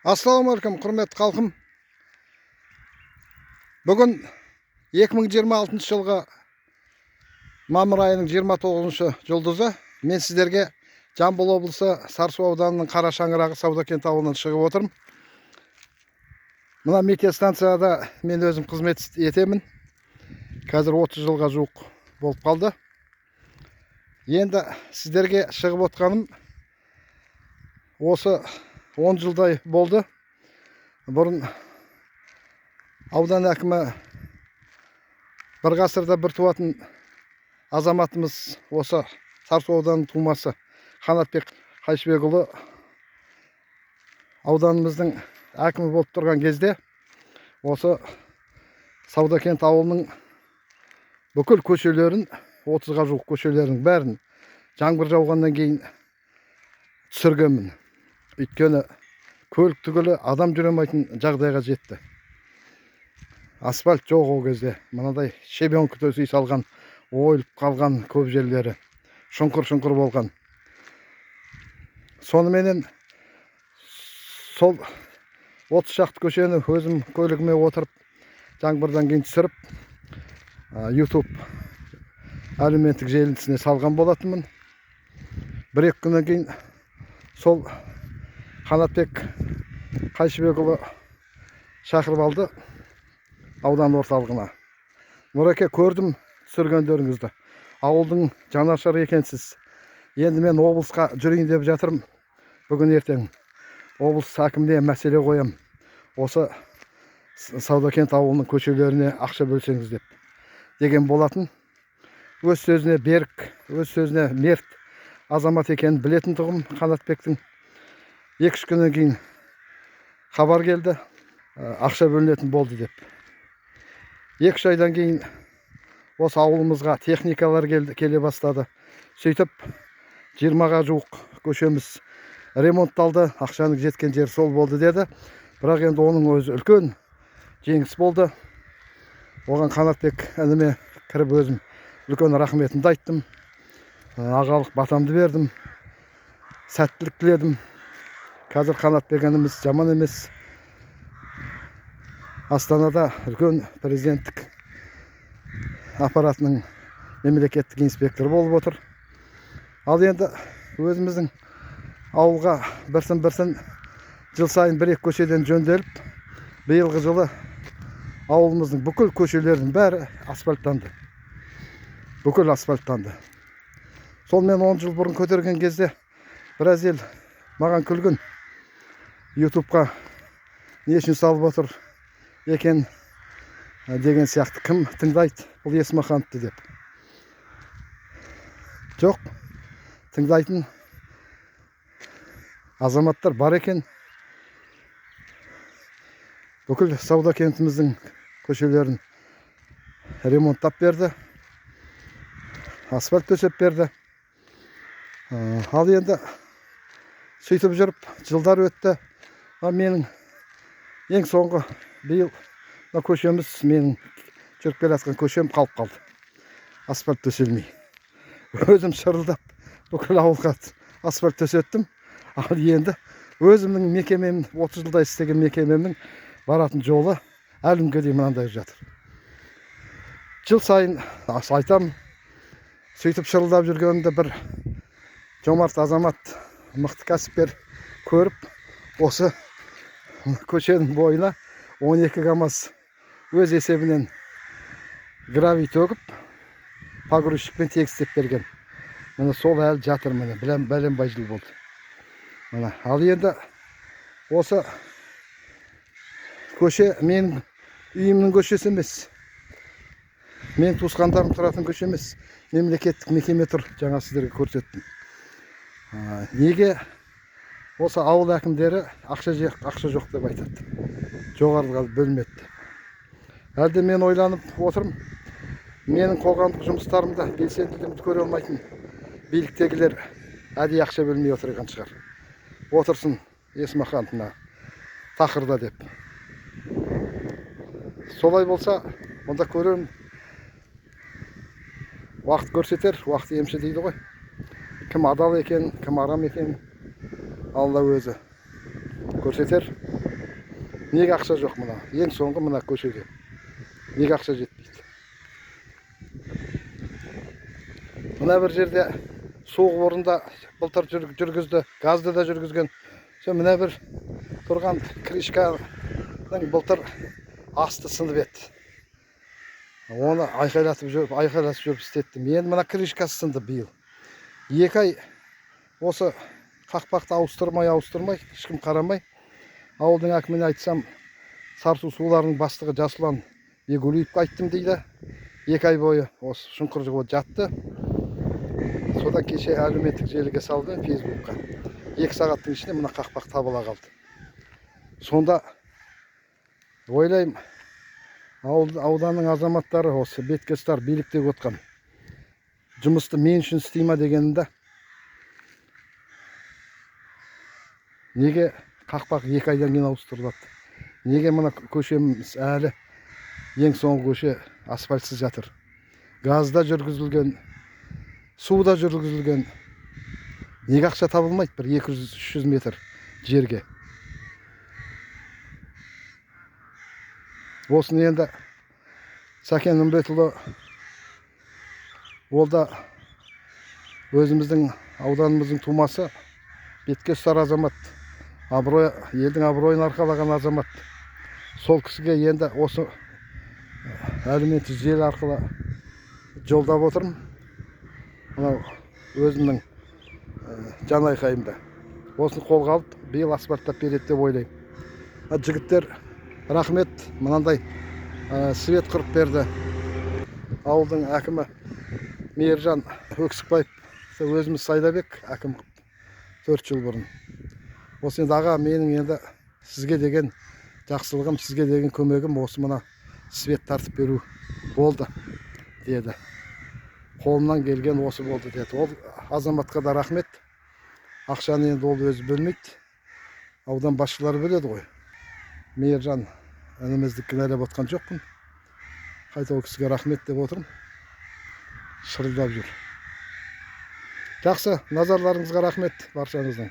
Ассалаумағалейкум, құрметті халқым. Бүгін 2026 жылғы мамыр айының 29 жұлдызы. Мен сіздерге Жамбыл облысы Сарысу ауданының Қарашаңырағы сауда-кент ауылынан шығып отырмын. Мына метеостанцияда мен өзім қызмет етемін. Қазір 30 жылға жуық болып қалды. Енді сіздерге шығып отқаным осы 10 жылдай болды. Бұрын аудан әкімі бір ғасырда бір туатын азаматымыз осы Сарысу ауданының тумасы Қанатбек Қайшыбекұлы ауданымыздың әкімі болып тұрған кезде осы сауда-кент ауылының бүкіл көшелерін, 30-ға жуық көшелерінің бәрін жаңбыр жауғаннан кейін түсіргенмін. Өйткені көлік түгілі адам жүре алмайтын жағдайға жетті. Асфальт жоқ ол кезде. Мынадай шебенкі төсей салған, ойылып қалған көп жерлері, шұңқыр болған. Соныменен сол 30 шақты көшені өзім көлігіме отырып, жаңбырдан кейін түсіріп, YouTube әлеуметтік желісіне салған болатынмын. Бір-екі күннен кейін сол Қанатбек Қайшыбекұлы шақырып алды аудан орталығына. Нұреке, көрдім түсіргендеріңізді. Ауылдың жанашыры екенсіз. Енді мен облысқа жүрейін деп жатырмын. Бүгін ертең облыс әкіміне мәселе қоям. Осы сауда-кент ауылының көшелеріне ақша бөлсеңіз деп деген болатын. Өз сөзіне берік, өз сөзіне мерт азамат екенін білетін тұғым Қанатбектің. 2-3 күннен кейін хабар келді, ақша бөлінетін болды деп. 2-3 айдан кейін осы ауылымызға техникалар келе бастады. Сөйтіп 20-ға жуық көшеміз ремонтталды, ақшаның жеткен жері сол болды деді. Бірақ енді оның өзі үлкен жеңіс болды. Оған Қанатбек ініме кіріп өзім үлкен рахметімді айттым. Ағалық батамды бердім. Сәттілік тіледім. Қазір Қанатбек ініміз жаман емес. Астанада үлкен президенттік аппаратының мемлекеттік инспекторы болып отыр. Ал енді өзіміздің ауылға бірсін жыл сайын 1-2 көшеден жөнделіп, биылғы жылы ауылымыздың бүкіл көшелерінің бәрі асфальттанды. Бүкіл асфальттанды. Сол мен 10 жыл бұрын көтерген кезде біраз ел маған күлгін. YouTube'қа не үшін салып отыр екен деген сияқты. Кім тыңдайды бұл Есмахановты деп. Жоқ, тыңдайтын азаматтар бар екен. Бүкіл сауда-кентіміздің көшелерін ремонттап берді. Асфальт төсеп берді. Ал енді сөйтіп жүріп, жылдар өтті. Менің ең соңғы биыл көшеміз, менің жүріп келе жатқан көшем қалып қалды. Асфальт төселмей. Өзім шырылдап бүкіл ауылға асфальт төсеттім. Ал енді өзімнің мекемем, 30 жылда істеген мекемемнің баратын жолы әлімге дейін мынандай жатыр. Жыл сайын айтам, сөйтіп шырылдап жүргенімде бір жомарт азамат, мықты кәсіпкер көріп, осы көшенің бойына 12 КАМАЗ өз есебінен гравий төгіп, погрузчикпен тегістеп берген. Міне сол әлі жатыр, міне бәленбай жыл болды. Міне, ал енді осы көше менің үйімнің көшесі емес. Мен туысқандарым тұратын көше емес. Мемлекеттік мекеме тұр, жаңа сіздерге көрсеттім. Неге осы ауыл әкімдері ақша жоқ деп айтады. Жоғарыға бөлмеді. Әлде мен ойланып отырмын. Менің қоғамдық жұмыстарымда белсенділігімді көре алмайтын биліктегілер әдейі ақша бөлмей отырған шығар. Отырсын Есмахановна тақырда деп. Солай болса, онда көрем. Уақыт көрсетер, уақыт емші дейді ғой. Кім адал екен, кім арам екен, Алла өзі көрсетер. Неге ақша жоқ мына? Ең соңғы мына көшеге. Неге ақша жетпейді? Мына бір жерде суық орында былтыр жүргізді, газды да жүргізген. Мына бір тұрған крышканың былтыр асты сынып еді. Оны айқайлатып жүріп істеттім. Енді мына крышкасы сынды биыл. 2 ай осы қақпақты ауыстырмай, ешкім қарамай. Ауылдың әкіміне айтсам, Сарысу суларының бастығы Жасұлан Егулиевке айттым дейді. 2 ай бойы осы шұңқыр жығып жатты. Содан кеше әлеуметтік желіге салды, Фейсбукқа. 2 сағаттың ішінде мына қақпақ табыла қалды. Сонда ойлайым, ауданның азаматтары осы беткестар биліктегі отқан жұмысты мен үшін істей ма дегенімді. Неге қақпақ 2 айдан кейін ауыстырылады? Неге мына көшеміз әлі ең соңғы көше асфальтсыз жатыр? Газда жүргізілген, суда жүргізілген. Неге ақша табылмайды бір 200-300 метр жерге? Осыны енді Сәкен Үмбетұлы ол да өзіміздің ауданымыздың тумасы, бетке ұстар азамат, елдің абыройын арқалаған азамат. Сол кісіге енді осы әлеуметтік желі арқылы жолдап отырмын. Мынау өзімнің жан айқайымда. Осыны қолға алып, биыл асфальттап береді деп ойлаймын. Жігіттер, рахмет, мынандай свет құрып берді. Ауылдың әкімі Мейіржан Өксікбаев өзіміз сайлабек әкім 4 жыл бұрын. Осы енді аға, менің енді сізге деген жақсылығым, сізге деген көмегім осы мына свет тартып беру болды деді. Қолымнан келген осы болды деді. Ол азаматқа да рахмет. Ақшаны енді ол өзі бөлмейді. Аудан басшылары бөледі ғой. Мейіржан інімізді кінәлап отқан жоқпын. Қайта ол кісіге рахмет деп отырмын. Шырылдап жүр. Жақсы, назарларыңызға рахмет баршаңыздың.